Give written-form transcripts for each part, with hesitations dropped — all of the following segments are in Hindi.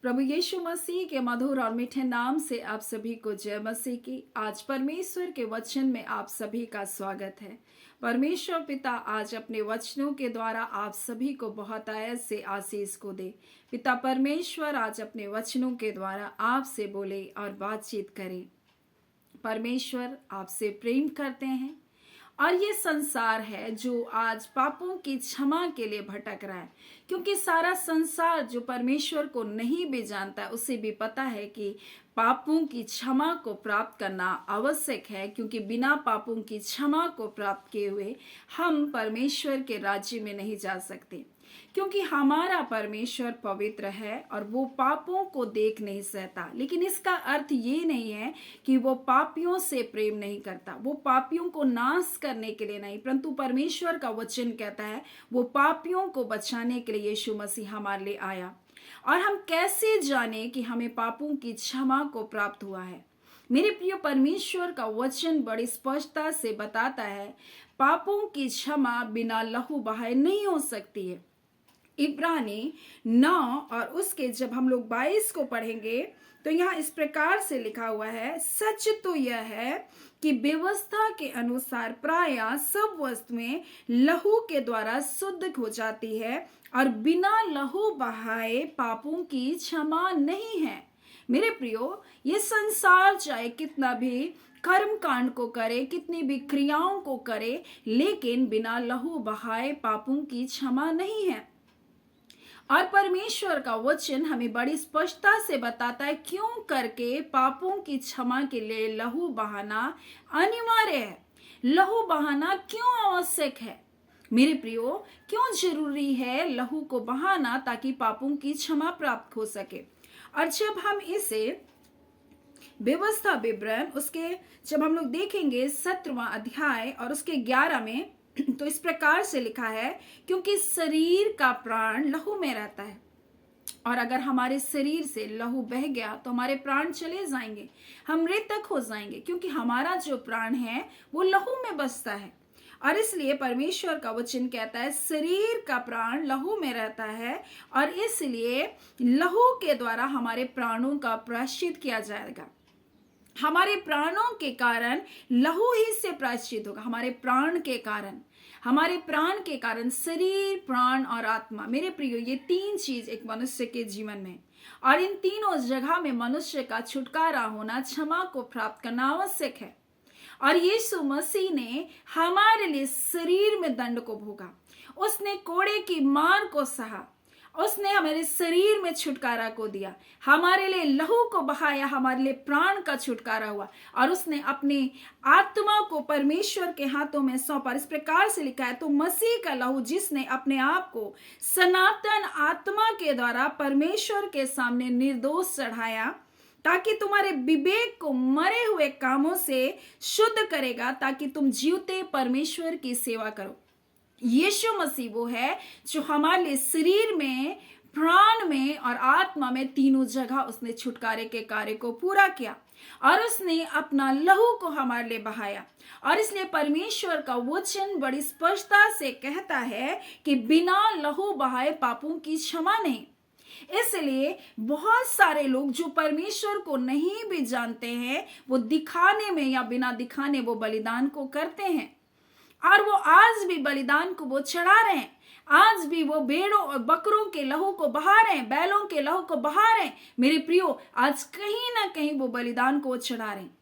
प्रभु यीशु मसीह के मधुर और मीठे नाम से आप सभी को जय मसीह की। आज परमेश्वर के वचन में आप सभी का स्वागत है। परमेश्वर पिता आज अपने वचनों के द्वारा आप सभी को बहुत आयत से आशीष को दे। पिता परमेश्वर आज अपने वचनों के द्वारा आपसे बोले और बातचीत करे। परमेश्वर आपसे प्रेम करते हैं और ये संसार है जो आज पापों की क्षमा के लिए भटक रहा है, क्योंकि सारा संसार जो परमेश्वर को नहीं भी जानता उसे भी पता है कि पापों की क्षमा को प्राप्त करना आवश्यक है, क्योंकि बिना पापों की क्षमा को प्राप्त किए हुए हम परमेश्वर के राज्य में नहीं जा सकते। क्योंकि हमारा परमेश्वर पवित्र है और वो पापों को देख नहीं सहता। लेकिन इसका अर्थ ये नहीं है कि वो पापियों से प्रेम नहीं करता, वो पापियों को नाश करने के लिए नहीं, परंतु परमेश्वर का वचन कहता है वो पापियों को बचाने के लिए यीशु मसीह हमारे लिए आया। और हम कैसे जाने कि हमें पापों की क्षमा को प्राप्त हुआ है? मेरे प्रिय, परमेश्वर का वचन बड़ी स्पष्टता से बताता है पापों की क्षमा बिना लहू बहाए नहीं हो सकती है। इब्रानी 9 और उसके जब हम लोग 22 को पढ़ेंगे तो यहाँ इस प्रकार से लिखा हुआ है, सच तो यह है कि व्यवस्था के अनुसार प्राय सब वस्तुएं लहू के द्वारा शुद्ध हो जाती है और बिना लहू बहाए पापों की क्षमा नहीं है। मेरे प्रियो, ये संसार चाहे कितना भी कर्म कांड को करे, कितनी भी क्रियाओं को करे, लेकिन बिना लहू बहाए पापों की क्षमा नहीं है। और परमेश्वर का वचन हमें बड़ी स्पष्टता से बताता है क्यों करके पापों की क्षमा के लिए लहू बहाना अनिवार्य है। लहू बहाना क्यों आवश्यक है? मेरे प्रियो, क्यों जरूरी है लहू को बहाना? ताकि पापों की क्षमा प्राप्त हो सके। और जब हम इसे व्यवस्था विवरण उसके जब हम लोग देखेंगे 17वां अध्याय और उसके 11 में, तो इस प्रकार से लिखा है, क्योंकि शरीर का प्राण लहू में रहता है और अगर हमारे शरीर से लहू बह गया तो हमारे प्राण चले जाएंगे, हम मृतक हो जाएंगे, क्योंकि हमारा जो प्राण है वो लहू में बसता है। और इसलिए परमेश्वर का वचन कहता है शरीर का प्राण लहू में रहता है और इसलिए लहू के द्वारा हमारे प्राणों का प्रायश्चित किया जाएगा। हमारे प्राणों के कारण लहू ही से प्रायश्चित होगा। हमारे प्राण के कारण शरीर, प्राण और आत्मा। मेरे प्रियो, ये 3 चीज एक मनुष्य के जीवन में, और इन तीनों जगह में मनुष्य का छुटकारा होना, क्षमा को प्राप्त करना आवश्यक है। और यीशु मसीह ने हमारे लिए शरीर में दंड को भोगा, उसने कोड़े की मार को सहा, उसने हमारे शरीर में छुटकारा को दिया, हमारे लिए लहू को बहाया, हमारे लिए प्राण का छुटकारा हुआ और उसने अपनी आत्मा को परमेश्वर के हाथों में सौंपा। इस प्रकार से लिखा है, तो मसीह का लहू जिसने अपने आप को सनातन आत्मा के द्वारा परमेश्वर के सामने निर्दोष चढ़ाया, ताकि तुम्हारे विवेक को मरे हुए कामों से शुद्ध करेगा, ताकि तुम जीवते परमेश्वर की सेवा करो। यीशु मसीह वो है जो हमारे लिए शरीर में, प्राण में और आत्मा में तीनों जगह उसने छुटकारे के कार्य को पूरा किया और उसने अपना लहू को हमारे लिए बहाया। और इसलिए परमेश्वर का वचन बड़ी स्पष्टता से कहता है कि बिना लहू बहाए पापों की क्षमा नहीं। इसलिए बहुत सारे लोग जो परमेश्वर को नहीं भी जानते हैं, वो दिखाने में या बिना दिखाने वो बलिदान को करते हैं और वो आज भी बलिदान को वो चढ़ा रहे हैं। आज भी वो भेड़ों और बकरों के लहू को बहा रहे हैं, बैलों के लहू को बहा रहे हैं। मेरे प्रियो, आज कहीं ना कहीं वो बलिदान को चढ़ा रहे हैं,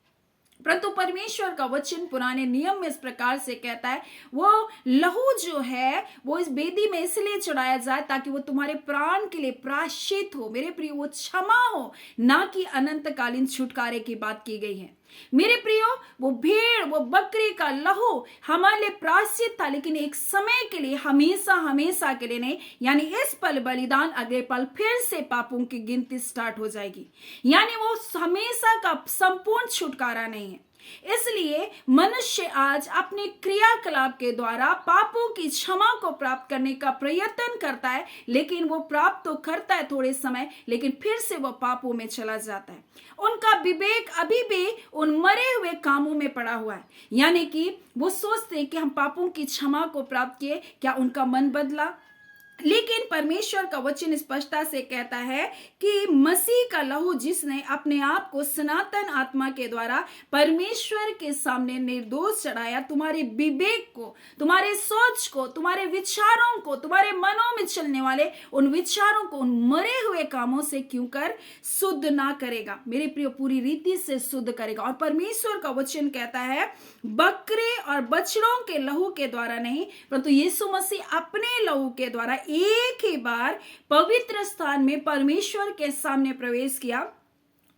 परंतु परमेश्वर का वचन पुराने नियम में इस प्रकार से कहता है, वो लहू जो है वो इस वेदी में इसलिए चढ़ाया जाए ताकि वो तुम्हारे प्राण के लिए प्रायश्चित हो। मेरे प्रियो, वो क्षमा हो, ना कि अनंतकालीन छुटकारे की बात की गई है। मेरे प्रियो, वो भेड़, वो बकरी का लहू हमारे लिए प्रायश्चित था, लेकिन एक समय के लिए, हमेशा के लिए नहीं। यानी इस पल बलिदान, अगले पल फिर से पापों की गिनती स्टार्ट हो जाएगी। यानी वो हमेशा का संपूर्ण छुटकारा नहीं है। इसलिए मनुष्य आज अपने क्रियाकलाप के द्वारा पापों की क्षमा को प्राप्त करने का प्रयत्न करता है, लेकिन वो प्राप्त तो करता है थोड़े समय, लेकिन फिर से वो पापों में चला जाता है। उनका विवेक अभी भी उन मरे हुए कामों में पड़ा हुआ है। यानी कि वो सोचते हैं कि हम पापों की क्षमा को प्राप्त किए, क्या उनका मन बदला? लेकिन परमेश्वर का वचन स्पष्टता से कहता है कि मसीह का लहू जिसने अपने आप को सनातन आत्मा के द्वारा परमेश्वर के सामने निर्दोष चढ़ाया, तुम्हारे विवेक को, तुम्हारे सोच को, तुम्हारे विचारों को, तुम्हारे मनों में चलने वाले उन विचारों को उन मरे हुए कामों से क्यों कर शुद्ध ना करेगा मेरे प्रिय, पूरी रीति से शुद्ध करेगा। और परमेश्वर का वचन कहता है बकरे और बछड़ों के लहू के द्वारा नहीं, परंतु यीशु मसीह अपने लहू के द्वारा एक ही बार पवित्र स्थान में परमेश्वर के सामने प्रवेश किया,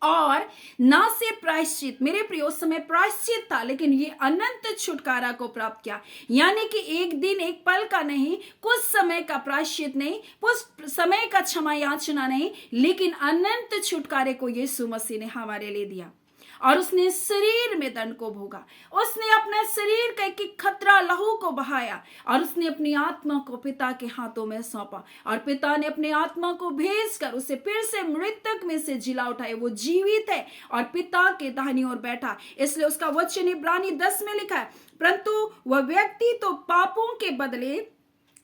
और ना से प्रायश्चित, मेरे प्रिय उस समय प्रायश्चित था, लेकिन ये अनंत छुटकारा को प्राप्त किया। यानी कि एक दिन एक पल का नहीं, कुछ समय का प्रायश्चित नहीं, कुछ समय का क्षमा याचना नहीं, लेकिन अनंत छुटकारे को यीशु मसीह ने हमारे लिए दिया। और उसने शरीर में दंड को भोगा, उसने अपने शरीर का एक खतरा लहू को बहाया, और उसने अपनी आत्मा को पिता के हाथों में सौंपा, और पिता ने अपने आत्मा को भेजकर उसे फिर से मृतक में से जिला उठाए। वो जीवित है और पिता के दाहिनी ओर बैठा। इसलिए उसका वचन इब्रानी 10 में लिखा है, परंतु वह व्यक्ति तो पापों के बदले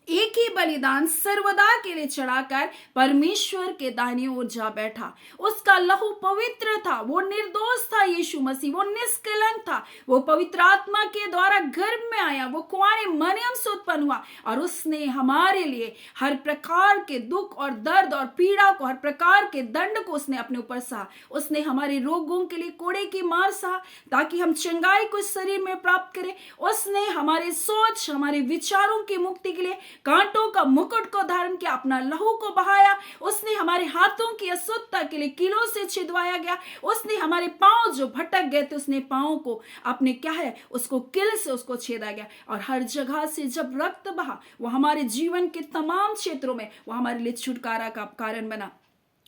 एक ही बलिदान सर्वदा के लिए चढ़ाकर परमेश्वर के दाहिनी ओर जा बैठा। उसका लहू पवित्र था, वो निर्दोष था। यीशु मसीह वो निष्कलंक था, वो पवित्र आत्मा के द्वारा गर्भ में आया, वो कुंवारी मरियम से उत्पन्न हुआ, और उसने हमारे लिए हर प्रकार के दुख और दर्द और पीड़ा को, हर प्रकार के दंड को उसने अपने ऊपर सहा। उसने हमारे रोगों के लिए कोड़े की मार सहा ताकि हम चंगाई को शरीर में प्राप्त करें। उसने हमारे सोच, हमारे विचारों की मुक्ति के लिए कांटों का मुकुट को धारण किया, अपना लहू को बहाया। उसने हमारे हाथों की अशुद्धता के लिए कीलों से छिदवाया गया। उसने हमारे पांव जो भटक गए थे, उसने पांव को अपने क्या है उसको किल से उसको छेदा गया। और हर जगह से जब रक्त बहा, वो हमारे जीवन के तमाम क्षेत्रों में वो हमारे लिए छुटकारा का कारण बना।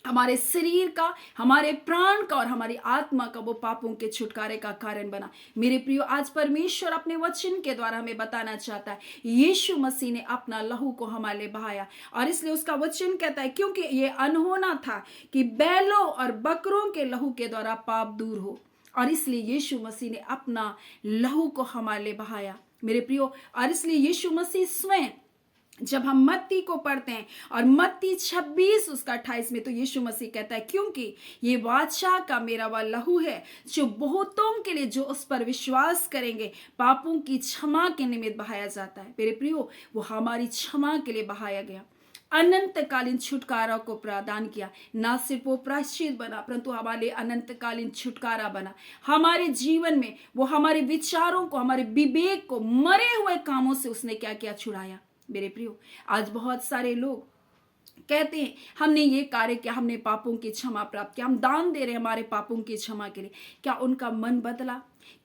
हमारे शरीर का, हमारे प्राण का और हमारी आत्मा का वो पापों के छुटकारे का कारण बना। मेरे प्रियो, आज परमेश्वर अपने वचन के द्वारा हमें बताना चाहता है, यीशु मसीह ने अपना लहू को हमारे लिए बहाया। और इसलिए उसका वचन कहता है, क्योंकि ये अनहोना था कि बैलों और बकरों के लहू के द्वारा पाप दूर हो, और इसलिए यीशु मसीह ने अपना लहू को हमारे लिए बहाया मेरे प्रियो। और इसलिए यीशु मसीह स्वयं, जब हम मत्ती को पढ़ते हैं और मत्ती 26 उसका 28 में, तो यीशु मसीह कहता है, क्योंकि ये बादशाह का मेरा वह लहू है जो बहुतों के लिए, जो उस पर विश्वास करेंगे, पापों की क्षमा के निमित्त बहाया जाता है। मेरे प्रियो, वो हमारी क्षमा के लिए बहाया गया, अनंतकालीन छुटकारा को प्रदान किया। ना सिर्फ वो प्रायश्चित बना, परंतु हमारे लिए अनंतकालीन छुटकारा बना। हमारे जीवन में वो हमारे विचारों को, हमारे विवेक को मरे हुए कामों से उसने क्या किया, छुड़ाया। मेरे प्रियो, आज बहुत सारे लोग कहते हैं हमने ये कार्य किया, हमने पापों की क्षमा प्राप्त किया, हम दान दे रहे हैं हमारे पापों की क्षमा के लिए। क्या उनका मन बदला?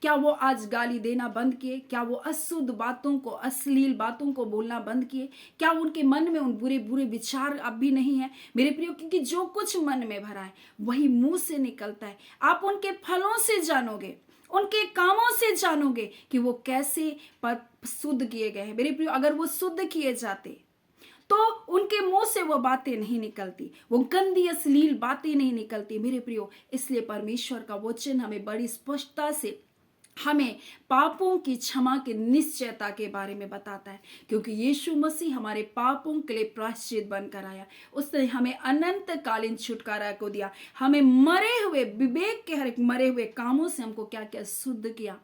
क्या वो आज गाली देना बंद किए? क्या वो अशुद्ध बातों को, अश्लील बातों को बोलना बंद किए? क्या उनके मन में उन बुरे बुरे विचार अब भी नहीं है? मेरे प्रियो, क्योंकि जो कुछ मन में भरा है वही मुंह से निकलता है। आप उनके फलों से जानोगे, उनके कामों से जानोगे कि वो कैसे पर शुद्ध किए गए हैं। मेरे प्रियो, अगर वो शुद्ध किए जाते तो उनके मुंह से वो बातें नहीं निकलती, वो गंदी अश्लील बातें नहीं निकलती। मेरे प्रियो, इसलिए परमेश्वर का वचन हमें बड़ी स्पष्टता से हमें पापों की क्षमा की निश्चयता के बारे में बताता है, क्योंकि यीशु मसीह हमारे पापों के लिए प्रायश्चित बनकर आया। उसने हमें अनंतकालीन छुटकारा को दिया, हमें मरे हुए विवेक के हर एक मरे हुए कामों से हमको क्या क्या शुद्ध किया,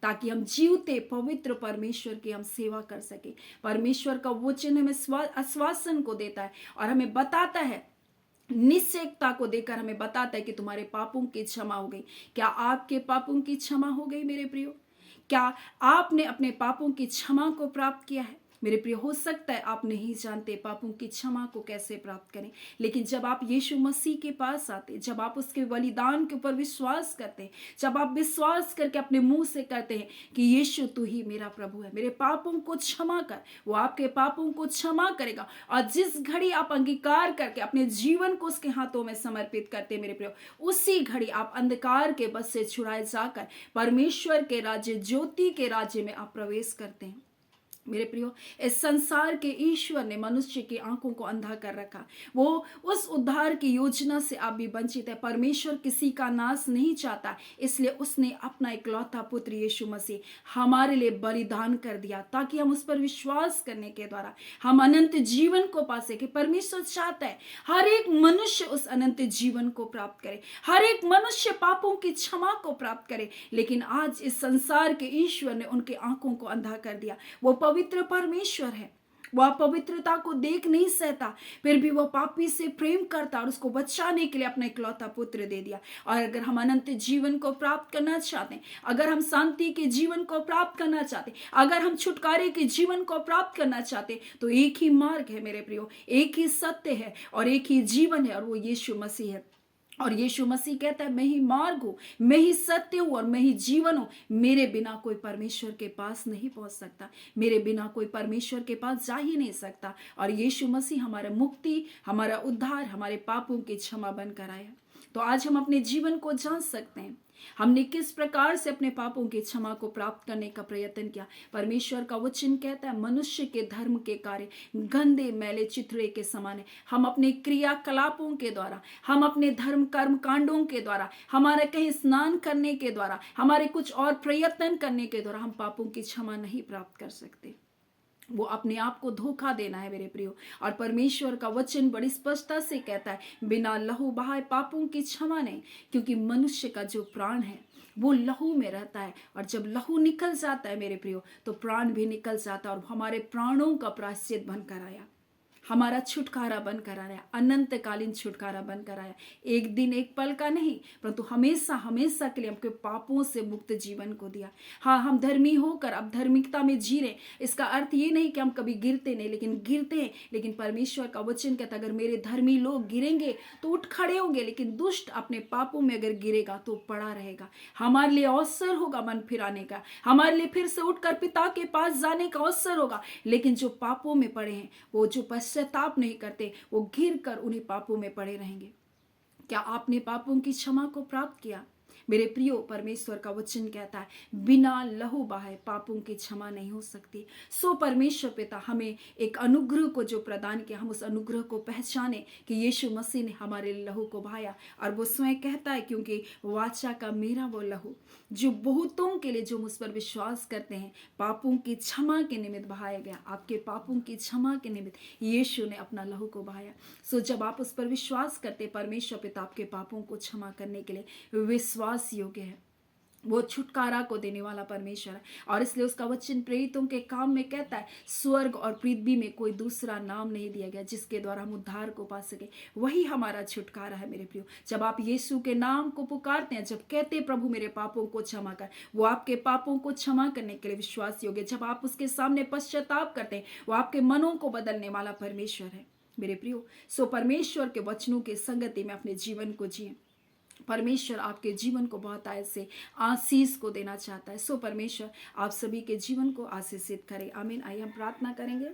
ताकि हम जीवते पवित्र परमेश्वर की हम सेवा कर सके। परमेश्वर का वचन हमें आश्वासन को देता है और हमें बताता है, निश्चयता को देकर हमें बताता है कि तुम्हारे पापों की क्षमा हो गई। क्या आपके पापों की क्षमा हो गई मेरे प्रियो? क्या आपने अपने पापों की क्षमा को प्राप्त किया है? मेरे प्रिय, हो सकता है आप नहीं जानते पापों की क्षमा को कैसे प्राप्त करें, लेकिन जब आप यीशु मसीह के पास आते, जब आप उसके बलिदान के ऊपर विश्वास करते हैं, जब आप विश्वास करके अपने मुंह से कहते हैं कि यीशु तू ही मेरा प्रभु है, मेरे पापों को क्षमा कर, वो आपके पापों को क्षमा करेगा। और जिस घड़ी आप अंगीकार करके अपने जीवन को उसके हाथों में समर्पित करते हैं मेरे प्रिय, उसी घड़ी आप अंधकार के बस से छुड़ाए जाकर परमेश्वर के राज्य, ज्योति के राज्य में आप प्रवेश करते हैं। मेरे प्रियो, इस संसार के ईश्वर ने मनुष्य की आंखों को अंधा कर रखा। वो उस उद्धार की योजना से आप भी वंचित है। परमेश्वर किसी का नाश नहीं चाहता, इसलिए उसने अपना इकलौता पुत्र यीशु मसीह हमारे लिए बलिदान कर दिया, ताकि हम उस पर विश्वास करने के द्वारा हम अनंत जीवन को पा सके। परमेश्वर चाहता है हर एक मनुष्य उस अनंत जीवन को प्राप्त करे, हर एक मनुष्य पापों की क्षमा को प्राप्त करे। लेकिन आज इस संसार के ईश्वर ने उनके आंखों को अंधा कर दिया। वो पवित्र परमेश्वर है, वह पवित्रता को देख नहीं सहता, फिर भी वह पापी से प्रेम करता और उसको बचाने के लिए अपना इकलौता पुत्र दे दिया। और अगर हम अनंत जीवन को प्राप्त करना चाहते हैं, अगर हम शांति के जीवन को प्राप्त करना चाहते हैं, अगर हम छुटकारे के जीवन को प्राप्त करना चाहते हैं, तो एक ही मार्ग है मेरे प्रियो, एक ही सत्य है और एक ही जीवन है, और वो यीशु मसीह है। और यीशु मसीह कहता है, मैं ही मार्ग हूं, मैं ही सत्य हूं और मैं ही जीवन हूं। मेरे बिना कोई परमेश्वर के पास नहीं पहुंच सकता, मेरे बिना कोई परमेश्वर के पास जा ही नहीं सकता। और यीशु मसीह हमारा मुक्ति, हमारा उद्धार, हमारे पापों की क्षमा बनकर आया। तो आज हम अपने जीवन को जांच सकते हैं, हमने किस प्रकार से अपने पापों की क्षमा को प्राप्त करने का प्रयत्न किया। परमेश्वर का वचन कहता है, मनुष्य के धर्म के कार्य गंदे मैले चिथड़े के समान है। हम अपने क्रियाकलापों के द्वारा, हम अपने धर्म कर्म कांडों के द्वारा, हमारे कहीं स्नान करने के द्वारा, हमारे कुछ और प्रयत्न करने के द्वारा हम पापों की क्षमा नहीं प्राप्त कर सकते। वो अपने आप को धोखा देना है मेरे प्रियो। और परमेश्वर का वचन बड़ी स्पष्टता से कहता है, बिना लहू बहाए पापों की क्षमा नहीं, क्योंकि मनुष्य का जो प्राण है वो लहू में रहता है, और जब लहू निकल जाता है मेरे प्रियो, तो प्राण भी निकल जाता है। और हमारे प्राणों का प्रायश्चित बनकर आया, हमारा छुटकारा बनकर आया, अनंतकालीन छुटकारा बनकर आया। एक दिन एक पल का नहीं, परंतु हमेशा हमेशा के लिए हमके पापों से मुक्त जीवन को दिया। हाँ, हम धर्मी होकर अब धार्मिकता में जी रहे, इसका अर्थ ये नहीं कि हम कभी गिरते नहीं, लेकिन गिरते हैं। लेकिन परमेश्वर का वचन कहता है, अगर मेरे धर्मी लोग गिरेंगे तो उठ खड़े होंगे, लेकिन दुष्ट अपने पापों में अगर गिरेगा तो पड़ा रहेगा। हमारे लिए अवसर होगा मन फिराने का, हमारे लिए फिर से उठकर पिता के पास जाने का अवसर होगा। लेकिन जो पापों में पड़े हैं, वो जो पश्चाताप नहीं करते, वो गिर कर उन्हीं पापों में पड़े रहेंगे। क्या आपने पापों की क्षमा को प्राप्त किया? मेरे प्रियो, परमेश्वर का वचन कहता है, बिना लहू बहाए पापों की क्षमा नहीं हो सकती। सो परमेश्वर पिता हमें एक अनुग्रह को जो प्रदान किया, हम उस अनुग्रह को पहचाने कि यीशु मसीह ने हमारे लहू को बहाया। और वो स्वयं कहता है, क्योंकि वाचा का मेरा वो लहू जो बहुतों के लिए, जो मुझ पर विश्वास करते हैं, पापों की क्षमा के निमित्त बहाया गया। आपके पापों की क्षमा के निमित्त यीशु ने अपना लहू को बहाया। सो जब आप उस पर विश्वास करते, परमेश्वर पिता आपके पापों को क्षमा करने के लिए विश्वास योग्य है। वो छुटकारा को देने वाला परमेश्वर है। और इसलिए उसका वचन प्रेरितों के काम में कहता है, स्वर्ग और पृथ्वी में कोई दूसरा नाम नहीं दिया गया जिसके द्वारा हम उद्धार को पा सके। वही हमारा छुटकारा है मेरे प्रियो। जब आप यीशु के नाम को पुकारते हैं, जब कहते हैं प्रभु मेरे पापों को क्षमा कर, वो आपके पापों को क्षमा करने के लिए विश्वास योग्य। जब आप उसके सामने पश्चाताप करते हैं, वो आपके मनों को बदलने वाला परमेश्वर है मेरे प्रियो। सो परमेश्वर के वचनों के संगति में अपने जीवन को जिए। परमेश्वर आपके जीवन को बहुत से आशीष को देना चाहता है। सो परमेश्वर आप सभी के जीवन को आशीषित करे। आमीन। आइए हम प्रार्थना करेंगे।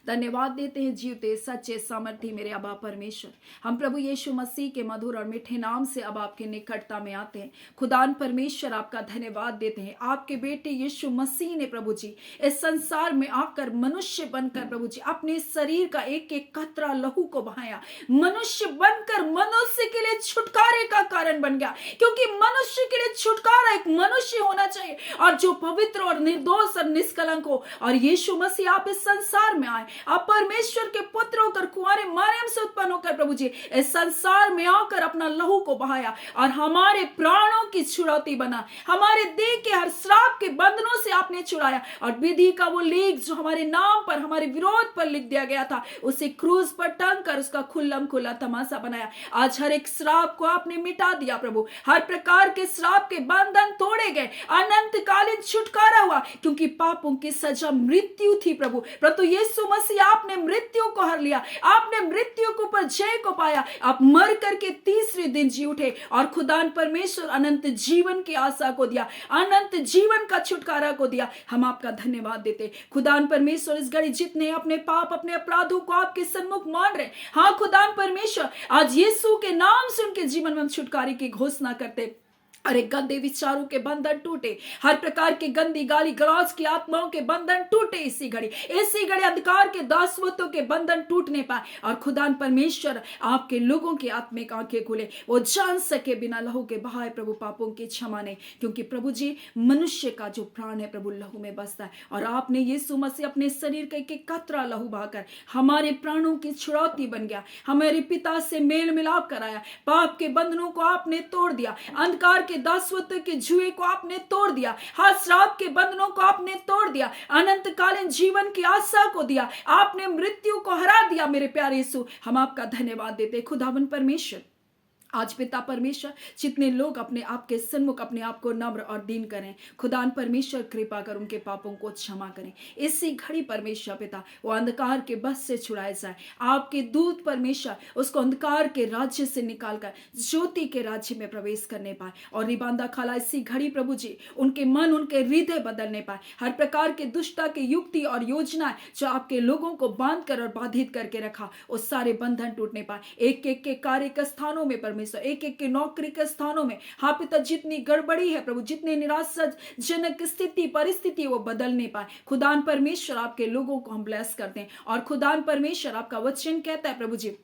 धन्यवाद देते हैं जीवते सच्चे सामर्थी मेरे अबा परमेश्वर, हम प्रभु यीशु मसीह के मधुर और मीठे नाम से अब आपके निकटता में आते हैं। खुदान परमेश्वर आपका धन्यवाद देते हैं। आपके बेटे यीशु मसीह ने प्रभु जी इस संसार में आकर मनुष्य बनकर प्रभु जी अपने शरीर का एक एक कतरा लहू को बहाया, मनुष्य बनकर मनुष्य के लिए छुटकारे का कारण बन गया। क्योंकि मनुष्य के लिए छुटकारा एक मनुष्य होना चाहिए और जो पवित्र और निर्दोष और निष्कलंक हो। और यीशु मसीह आप इस संसार में आए, आप परमेश्वर के पुत्र होकर कुंवारे मरियम से उत्पन्न होकर प्रभु जी इस संसार में आकर अपना लहू को बहाया और हमारे प्राणों की छुड़ौती बना। हमारे देह के हर श्राप के बंधनों से आपने छुड़ाया और विधि का वो लेख जो हमारे नाम पर, हमारे विरोध पर लिख दिया गया था, उसे क्रूज पर टंग कर उसका खुल्लम खुल्ला तमाशा बनाया। आज हर एक श्राप को आपने मिटा दिया प्रभु। हर प्रकार के श्राप के बंधन तोड़े गए, अनंतकालीन छुटकारा हुआ। क्योंकि पापों की सजा मृत्यु थी प्रभु, परंतु यीशु मसीह आपने मृत्यु को हर लिया, आपने मृत्यु के ऊपर जय को पाया। आप मर करके तीसरे दिन जी उठे और खुदान परमेश्वर अनंत जीवन की आशा को दिया, अनंत जीवन का छुटकारा को दिया। हम आपका धन्यवाद देते खुदान परमेश्वर। इस घड़ी जितने अपने पाप, अपने अपराधों को आपके सन्मुख मान रहे, हाँ खुदान परमेश्वर, आज यीशु के नाम से उनके जीवन में हम छुटकारे की घोषणा करते। अरे गंदे विचारों के बंधन टूटे, हर प्रकार के गंदी गाली गलौज की आत्माओं के बंधन टूटे इसी घड़ी अंधकार के दासवतों के बंधन टूटने पाए और खुदान परमेश्वर आपके लोगों की आत्मिक आंखें खुले, वो जान सके बिना लहू के बहाए प्रभु पापों की क्षमा नहीं, क्योंकि प्रभु जी मनुष्य का जो प्राण है प्रभु लहू में बसता है और आपने यीशु मसीह अपने शरीर का एक कतरा लहू बहाकर हमारे प्राणों की छुड़ौती बन गया, हमारे पिता से मेल मिलाप कराया, पाप के बंधनों को आपने तोड़ दिया, अंधकार के दासत्व के जुए को आपने तोड़ दिया, हर श्राप के बंधनों को आपने तोड़ दिया, अनंतकालीन जीवन की आशा को दिया, आपने मृत्यु को हरा दिया। मेरे प्यारे यीशु, हम आपका धन्यवाद देते खुदावन परमेश्वर। आज पिता परमेश्वर जितने लोग अपने आप के सन्मुख अपने आप को नम्र और दीन करें, खुदान परमेश्वर कृपा कर उनके पापों को क्षमा करें। इसी घड़ी परमेश्वर पिता वो अंधकार के बस से छुड़ाए जाए, आपके दूत परमेश्वर उसको अंधकार के राज्य से निकालकर ज्योति के राज्य में प्रवेश करने पाए और रिबांदा खाला इसी घड़ी प्रभु जी उनके मन उनके हृदय बदलने पाए, हर प्रकार के दुष्टता की युक्ति और योजनाएं जो आपके लोगों को बांध कर और बाधित करके रखा उस सारे बंधन टूटने पाए। एक एक के कार्य के स्थानों में एक एक के नौकरी के स्थानों में हाँ पिता जितनी गड़बड़ी है प्रभु, जितनी निराशाजनक स्थिति परिस्थिति वो बदलने पाए, खुदान परमेश्वर आपके लोगों को हम ब्लेस करते हैं। और खुदान परमेश्वर आपका वचन कहता है प्रभु जी,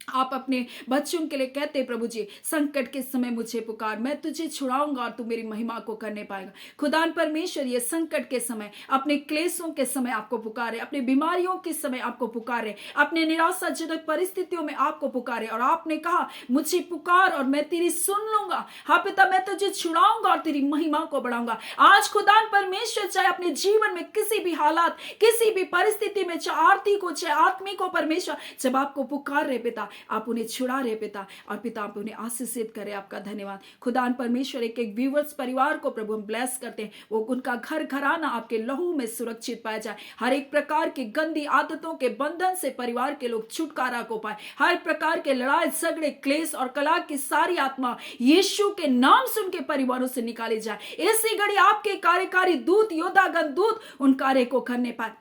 आप अपने बच्चों के लिए कहते प्रभु जी संकट के समय मुझे पुकार, मैं तुझे छुड़ाऊंगा और तू मेरी महिमा को करने पाएगा। खुदान परमेश्वर ये संकट के समय अपने क्लेशों के समय आपको पुकारे, अपने बीमारियों के समय आपको पुकारे, अपने निराशाजनक परिस्थितियों में आपको पुकारे और आपने कहा मुझे पुकार और मैं तेरी सुन लूंगा। हाँ पिता मैं तुझे छुड़ाऊंगा और तेरी महिमा को बढ़ाऊंगा। आज खुदान परमेश्वर चाहे अपने जीवन में किसी भी हालात किसी भी परिस्थिति में चाहे आर्थिक हो चाहे आत्मिक हो परमेश्वर जब आपको पुकार रहे पिता आप उन्हें छुड़ा रहे पिता और पिता आप उन्हें आशीषित करें। आपका धन्यवाद खुदान परमेश्वर। एक एक व्यूवर्स परिवार को प्रभु हम ब्लेस करते हैं, वो उनका घर घराना आपके लहू में सुरक्षित पाया जाए, हर एक प्रकार की गंदी आदतों के बंधन से परिवार के लोग छुटकारा को पाए, हर प्रकार के लड़ाई झगड़े क्लेश और कलह की सारी आत्मा यीशु के नाम से उनके परिवारों से निकाली जाए। इसी घड़ी आपके कार्यकारी दूत योद्धागण दूत उन कार्य को करने पाए,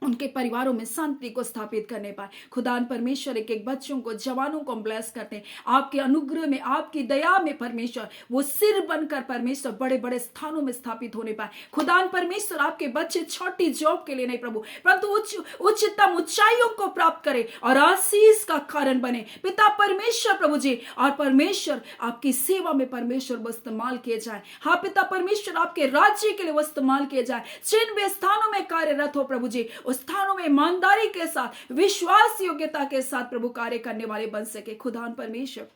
उनके परिवारों में शांति को स्थापित करने पाए। खुदान परमेश्वर एक एक बच्चों को जवानों को ब्लेस करते हैं, आपके अनुग्रह में आपकी दया में परमेश्वर वो सिर बनकर परमेश्वर बड़े बड़े स्थानों में स्थापित होने पाए। खुदान परमेश्वर आपके बच्चे छोटी जॉब के लिए नहीं प्रभु परंतु उच्चतम ऊंचाइयों को प्राप्त करे और आशीष का कारण बने पिता परमेश्वर प्रभु जी। और परमेश्वर आपकी सेवा में परमेश्वर वो इस्तेमाल किए जाए। हाँ पिता परमेश्वर आपके राज्य के लिए वो इस्तेमाल किए जाए, जिन भी स्थानों में कार्यरत हो प्रभु जी उस स्थानों में ईमानदारी के साथ विश्वास योग्यता के साथ प्रभु कार्य करने वाले बन सके। खुदान परमेश्वर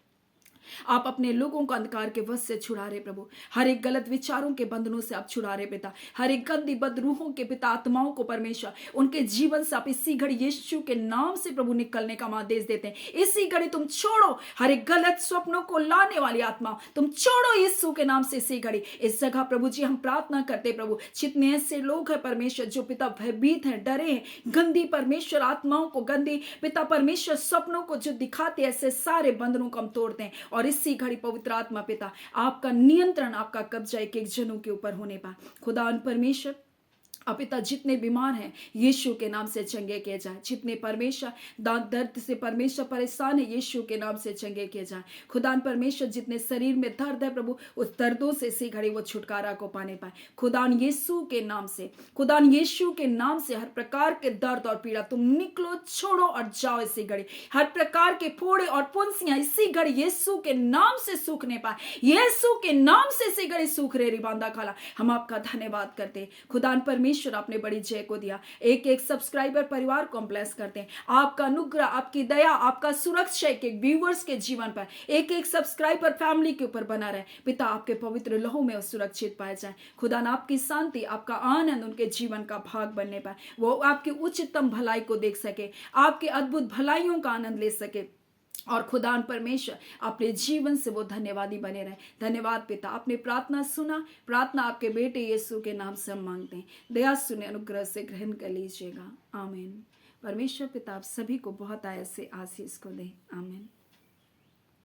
आप अपने लोगों को अंधकार के वश से छुड़ा रहे प्रभु, हर एक गलत विचारों के बंधनों से आप छुड़ा रहे पिता, हर एक गंदी बदरूहों के पिता आत्माओं को परमेश्वर उनके जीवन से आप इसी घड़ी यीशु के नाम से प्रभु निकलने का आदेश देते हैं। इसी घड़ी तुम छोड़ो हर एक गलत स्वप्नों को लाने वाली आत्मा, तुम छोड़ो यीशु के नाम से इसी घड़ी इस जगह प्रभु जी हम प्रार्थना करते प्रभु जितने ऐसे लोग हैं परमेश्वर जो पिता भयभीत हैं डरे हैं, गंदी परमेश्वर आत्माओं को गंदी पिता परमेश्वर स्वप्नों को जो दिखाते ऐसे सारे बंधनों को हम तोड़ते हैं और इसी घड़ी पवित्र आत्मा पिता आपका नियंत्रण आपका कब्जा एक एक जनों के ऊपर होने पाए। खुदा परमेश्वर पिता जितने बीमार हैं यीशु के नाम से चंगे किए जाए, जितने परमेश्वर दर्द से परमेश्वर परेशान है यीशु के नाम से चंगे किए जाए। खुदान परमेश्वर जितने शरीर में दर्द है प्रभु उस दर्दों से इसी घड़ी वो छुटकारा को पाने पाए। खुदान यीशु के नाम से खुदान यीशु के नाम से हर प्रकार के दर्द और पीड़ा तुम निकलो छोड़ो और जाओ इसी घड़ी, हर प्रकार के फोड़े और पुंसियां इसी घड़ी यीशु के नाम से सूखने पाए, यीशु के नाम से इसी घड़ी सूख रहे रिबांदा खाला। हम आपका धन्यवाद करते खुदान परमेश्वर आपने बड़ी जय को दिया। एक एक सब्सक्राइबर परिवार को ब्लेस करते हैं, आपका अनुग्रह आपकी दया आपका सुरक्षा एक एक व्यूअर्स के जीवन पर एक एक सब्सक्राइबर फैमिली के ऊपर बना रहे पिता, आपके पवित्र लहू में सुरक्षित पाए जाए। खुदा आपकी शांति आपका आनंद उनके जीवन का भाग बनने पाए, वो आपकी उच्चतम भलाई को देख सके, आपके अद्भुत भलाइयों का आनंद ले सके और खुदान परमेश्वर अपने जीवन से वो धन्यवादी बने रहे। धन्यवाद पिता, आपने प्रार्थना सुना, प्रार्थना आपके बेटे यीशु के नाम से हम मांगते हैं, दया सुने अनुग्रह से ग्रहण कर लीजिएगा। आमीन। परमेश्वर पिता आप सभी को बहुत आयत से आशीष को दे। आमीन।